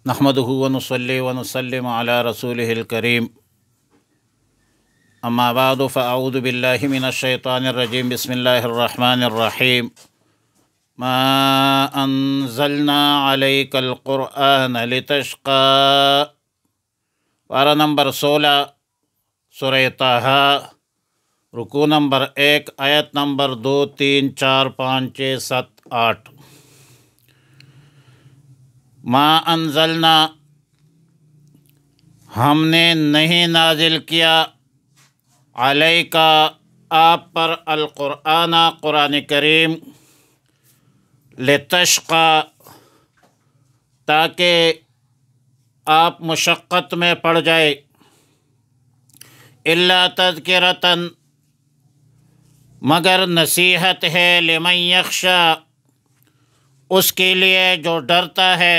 نحمدہ ونصلی ونسلم علی رسولہ الکریم اما بعد فاعوذ باللہ من الشیطان الرجیم بسم اللہ الرحمن الرحیم ما انزلنا علیک القرآن لتشقى پارہ نمبر 16 سورہ طٰہٰ رکوع نمبر 1 آیت نمبر 2 3 4 5 6 7 8 ما انزلنا ہم نے نہیں نازل کیا علیکا آپ پر القرآن قرآن کریم لتشقى تاکہ آپ مشقت میں پڑ جائے الا تذکرۃ مگر نصیحت ہے لمن یخشی اس کے لیے جو ڈرتا ہے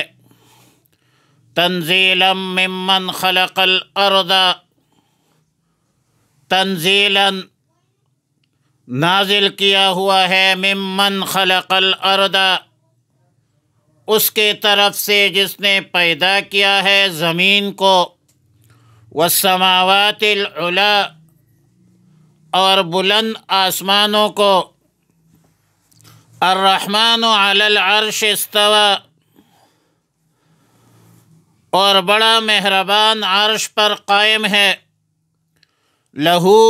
تنزیلا ممن خلق الارض تنزیلا نازل کیا ہوا ہے ممن خلق الارض اس کے طرف سے جس نے پیدا کیا ہے زمین کو والسماوات العلی اور بلند آسمانوں کو الرحمن علی العرش استوى اور بڑا مہربان عرش پر قائم ہے لہو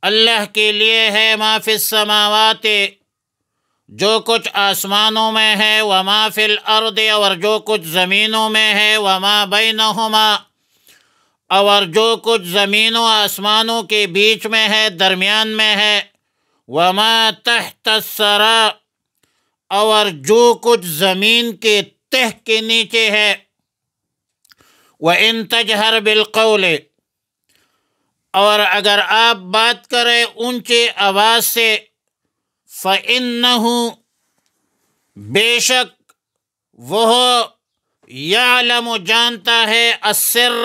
اللہ کے لیے ہے ما فی السماوات جو کچھ آسمانوں میں ہے وما فی الارض اور جو کچھ زمینوں میں ہے وما بینہما اور جو کچھ زمین و آسمانوں کے بیچ میں ہے درمیان میں ہے وما تحت الثری اور جو کچھ زمین کے تہ کے نیچے ہے وَإِن تَجْهَرْ بِالْقَوْلِ اور اگر آپ بات کریں اونچے آواز سے فَإِنَّهُ بے شک وہ یعلم جانتا ہے السر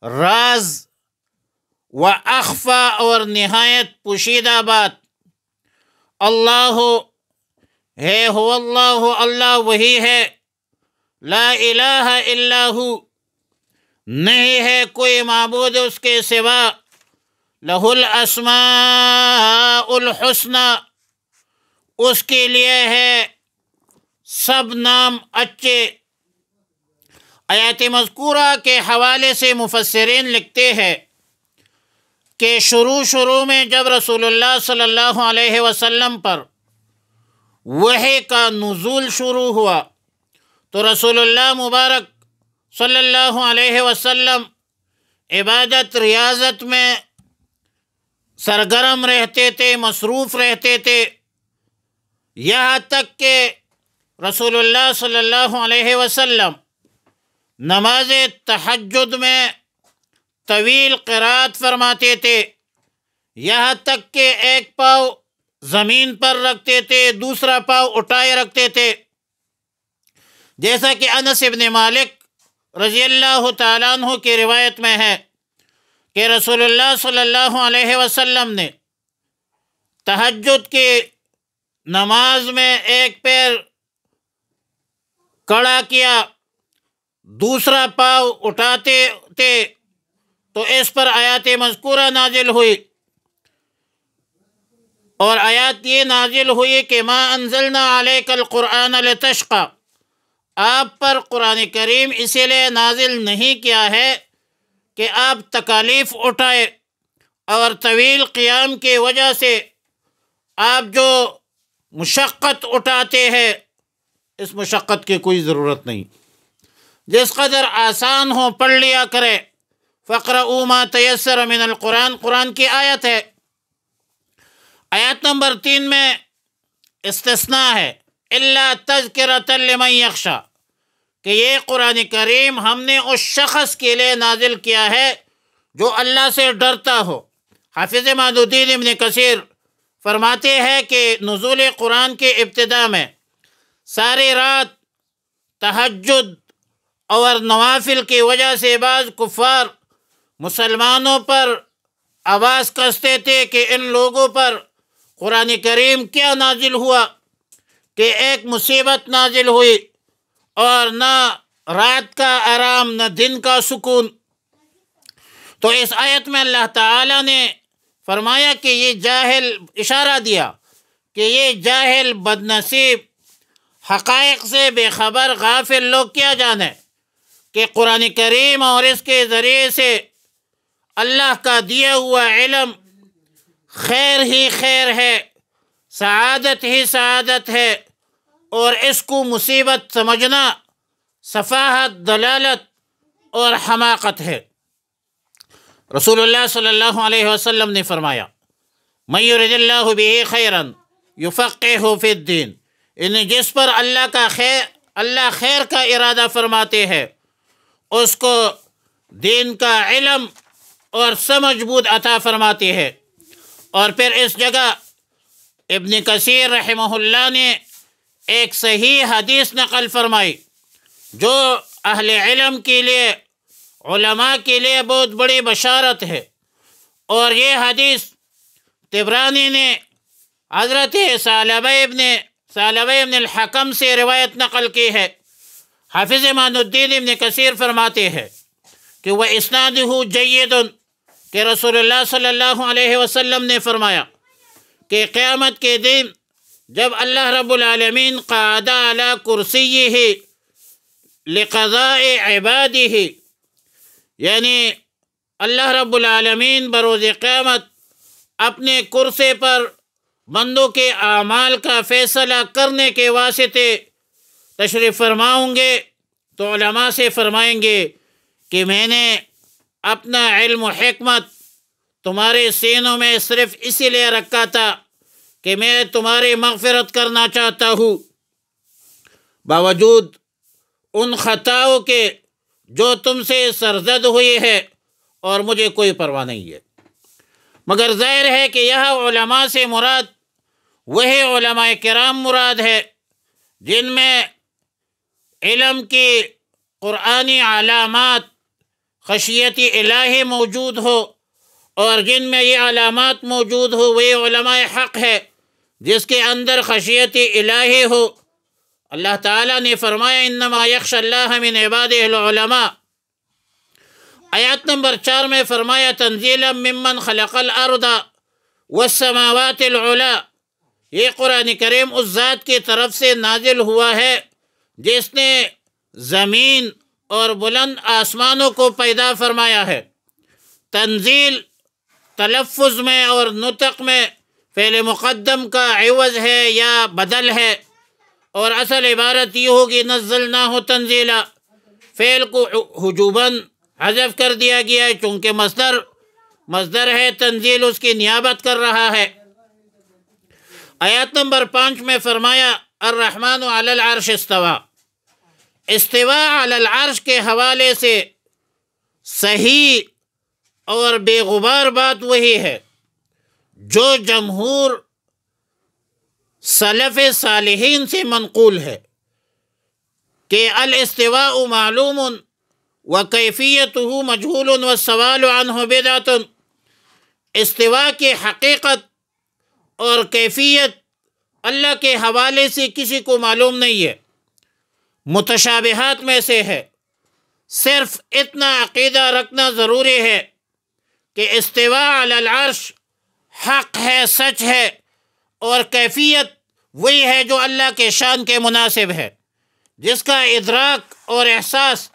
راز وَأَخْفَى اور نہایت پوشیدہ بات اللہ ہے هو اللہ اللہ وہی ہے لا الہ الا ہو نہیں ہے کوئی معبود اس کے سوا لہ الاسماء الحسنی اس کے لیے ہے سب نام اچھے آیات مذکورہ کے حوالے سے مفسرین لکھتے ہیں کہ شروع میں جب رسول اللہ صلی اللہ علیہ وسلم پر وحی کا نزول شروع ہوا تو رسول اللہ مبارک صلی اللہ علیہ وسلم عبادت ریاضت میں سرگرم رہتے تھے مصروف رہتے تھے یہاں تک کہ رسول اللہ صلی اللہ علیہ وسلم نماز تہجد میں طویل قرات فرماتے تھے یہاں تک کہ ایک پاؤں زمین پر رکھتے تھے دوسرا پاؤں اٹھائے رکھتے تھے جیسا کہ انس ابن مالک رضی اللہ تعالیٰ عنہ کی روایت میں ہے کہ رسول اللہ صلی اللہ علیہ وسلم نے تہجد کی نماز میں ایک پیر کھڑا کیا دوسرا پاؤں اٹھاتے تھے تو اس پر آیات مذکورہ نازل ہوئی اور آیات یہ نازل ہوئی کہ ما انزلنا علیک القرآن لتشقى آپ پر قرآن کریم اسی لیے نازل نہیں کیا ہے کہ آپ تکالیف اٹھائے اور طویل قیام کی وجہ سے آپ جو مشقت اٹھاتے ہیں اس مشقت کی کوئی ضرورت نہیں جس قدر آسان ہو پڑھ لیا کرے فَاقْرَؤُوا مَا تَيَسَّرَ مِنَ الْقُرْآنِ قرآن کی آیت ہے آیت نمبر 3 میں استثناء ہے اِلَّا تَذْكِرَةً لِمَنْ يَخْشَى کہ یہ قرآن کریم ہم نے اس شخص کے لیے نازل کیا ہے جو اللہ سے ڈرتا ہو حافظ مادودین ابن کثیر فرماتے ہیں کہ نزول قرآن کے ابتدا میں ساری رات تہجد اور نوافل کی وجہ سے بعض کفار مسلمانوں پر آواز کستے تھے کہ ان لوگوں پر قرآن کریم کیا نازل ہوا کہ ایک مصیبت نازل ہوئی اور نہ رات کا آرام نہ دن کا سکون۔ تو اس آیت میں اللہ تعالیٰ نے فرمایا کہ یہ جاہل، اشارہ دیا کہ یہ جاہل بد نصیب حقائق سے بے خبر غافل لوگ کیا جانے کہ قرآن کریم اور اس کے ذریعے سے اللہ کا دیا ہوا علم خیر ہی خیر ہے، سعادت ہی سعادت ہے، اور اس کو مصیبت سمجھنا سفاہت، دلالت اور حماقت ہے۔ رسول اللہ صلی اللہ علیہ وسلم نے فرمایا من یرد اللہ بہ خیرا یفقہہ فی الدین، یعنی جس پر اللہ خیر کا ارادہ فرماتے ہیں اس کو دین کا علم اور سمجھ بود عطا فرماتے ہیں۔ اور پھر اس جگہ ابن کثیر رحمہ اللہ نے ایک صحیح حدیث نقل فرمائی جو اہل علم کے لیے، علماء کے لیے بہت بڑی بشارت ہے، اور یہ حدیث طبرانی نے حضرت ثعلبہ ابن الحکم سے روایت نقل کی ہے۔ حافظ امان الدین ابن کثیر فرماتے ہیں کہ وہ اسنادہ جید، کہ رسول اللہ صلی اللہ علیہ وسلم نے فرمایا کہ قیامت کے دن جب اللہ رب العالمین قعد علی کرسیہ لقضاء عبادہ، یعنی اللہ رب العالمین بروز قیامت اپنے کرسی پر بندوں کے اعمال کا فیصلہ کرنے کے واسطے تشریف فرماؤں گے، تو علماء سے فرمائیں گے کہ میں نے اپنا علم و حکمت تمہارے سینوں میں صرف اسی لیے رکھا تھا کہ میں تمہاری مغفرت کرنا چاہتا ہوں، باوجود ان خطاؤں کے جو تم سے سرزد ہوئی ہے، اور مجھے کوئی پرواہ نہیں ہے۔ مگر ظاہر ہے کہ یہاں علماء سے مراد وہی علماء کرام مراد ہے جن میں علم کی قرآنی علامات خشیت الہی موجود ہو، اور جن میں یہ علامات موجود ہو وہی علماء حق ہے جس کے اندر خشیت الہی ہو۔ اللہ تعالیٰ نے فرمایا انما یخشی اللہ من عبادہ العلماء۔ آیات نمبر 4 میں فرمایا تنزیلا ممن خلق الارض والسماوات العلی، یہ قرآن کریم اس ذات کی طرف سے نازل ہوا ہے جس نے زمین اور بلند آسمانوں کو پیدا فرمایا ہے۔ تنزیل تلفظ میں اور نطق میں فعل مقدم کا عوض ہے یا بدل ہے، اور اصل عبارت یہ ہوگی نزلناہ تنزیلا، فعل کو حجوباً حذف کر دیا گیا ہے چونکہ مصدر ہے، تنزیل اس کی نیابت کر رہا ہے۔ آیات نمبر 5 میں فرمایا الرحمن علی العرش استوى۔ استواء علی العرش کے حوالے سے صحیح اور بے غبار بات وہی ہے جو جمہور سلف صالحین سے منقول ہے کہ الاستواء معلوم وکیفیتہ مجہول والسوال عنہ بدعۃ، استواء کی حقیقت اور کیفیت اللہ کے حوالے سے کسی کو معلوم نہیں ہے، متشابہات میں سے ہے۔ صرف اتنا عقیدہ رکھنا ضروری ہے کہ استواء علی العرش حق ہے، سچ ہے، اور کیفیت وہی ہے جو اللہ کے شان کے مناسب ہے، جس کا ادراک اور احساس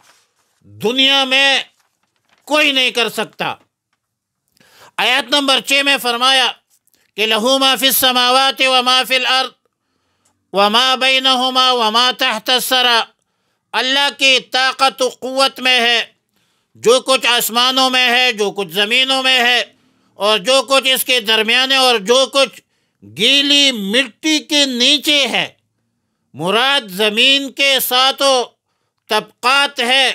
دنیا میں کوئی نہیں کر سکتا۔ آیات نمبر 6 میں فرمایا کہ لہو ما فی السماوات وما فی الارض وما بینہما وما تحت الثری، اللہ کی طاقت و قوت میں ہے جو کچھ آسمانوں میں ہے، جو کچھ زمینوں میں ہے، اور جو کچھ اس کے درمیان ہے، اور جو کچھ گیلی مٹی کے نیچے ہے۔ مراد زمین کے ساتوں طبقات ہے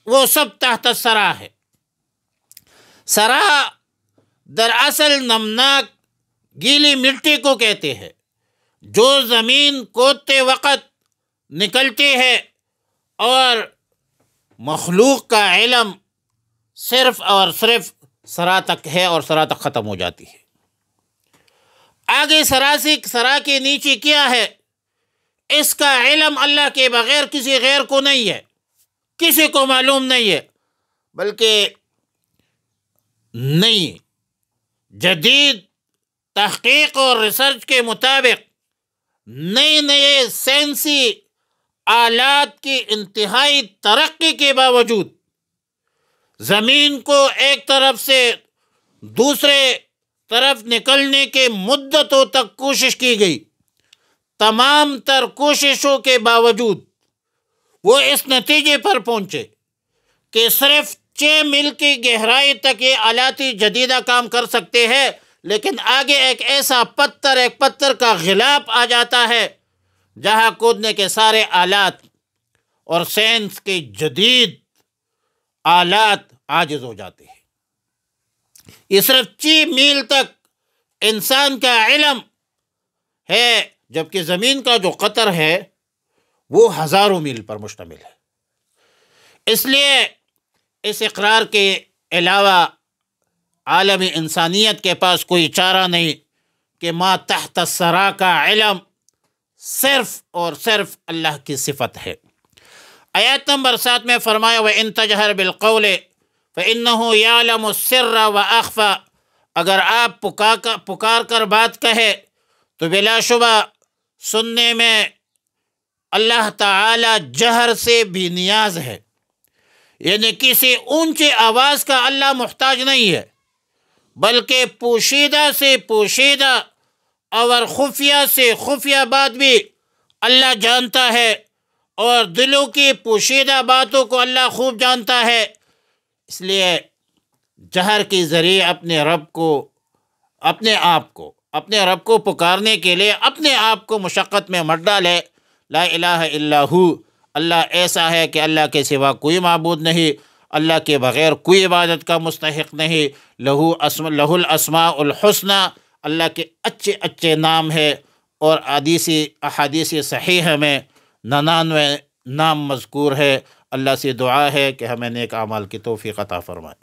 وہ سب تحت الثری ہے۔ ثری دراصل نمناک گیلی مٹی کو کہتے ہیں جو زمین کودتے وقت نکلتی ہے، اور مخلوق کا علم صرف اور صرف ثری تک ہے اور ثری تک ختم ہو جاتی ہے۔ آگے ثری کے نیچے کیا ہے اس کا علم اللہ کے بغیر کسی غیر کو نہیں ہے، کسی کو معلوم نہیں ہے، بلکہ نئی جدید تحقیق اور ریسرچ کے مطابق نئے نئے سائنسی آلات کی انتہائی ترقی کے باوجود زمین کو ایک طرف سے دوسرے طرف نکلنے کے مدتوں تک کوشش کی گئی، تمام تر کوششوں کے باوجود وہ اس نتیجے پر پہنچے کہ صرف 6 میل کی گہرائی تک یہ آلاتی جدیدہ کام کر سکتے ہیں، لیکن آگے ایک ایسا پتھر کا غلاف آ جاتا ہے جہاں کودنے کے سارے آلات اور سائنس کے جدید آلات عاجز ہو جاتے ہیں۔ یہ صرف 6 میل تک انسان کا علم ہے، جبکہ زمین کا جو قطر ہے وہ ہزاروں میل پر مشتمل ہے۔ اس لیے اس اقرار کے علاوہ عالم انسانیت کے پاس کوئی چارہ نہیں کہ ما تحت الثری کا علم صرف اور صرف اللہ کی صفت ہے۔ آیت نمبر 7 میں فرمایا وَإِن تَجْهَرْ بِالْقَوْلِ فَإِنَّهُ يَعْلَمُ السِّرَّ وَأَخْفَى، اگر آپ پکار کر بات کہے تو بلا شبہ سننے میں اللہ تعالی جہر سے بھی نیاز ہے، یعنی کسی اونچی آواز کا اللہ محتاج نہیں ہے، بلکہ پوشیدہ سے پوشیدہ اور خفیہ سے خفیہ بات بھی اللہ جانتا ہے، اور دلوں کی پوشیدہ باتوں کو اللہ خوب جانتا ہے۔ اس لیے جہر کے ذریعے اپنے رب کو پکارنے کے لیے اپنے آپ کو مشقت میں مت ڈالے۔ لا الہ الا ہو، اللہ ایسا ہے کہ اللہ کے سوا کوئی معبود نہیں، اللہ کے بغیر کوئی عبادت کا مستحق نہیں، لہو الاسماء الحسنی، اللہ کے اچھے اچھے نام ہے، اور احادیث صحیح میں 99 نام مذکور ہے۔ اللہ سے دعا ہے کہ ہمیں نیک اعمال کی توفیق عطا فرمائے۔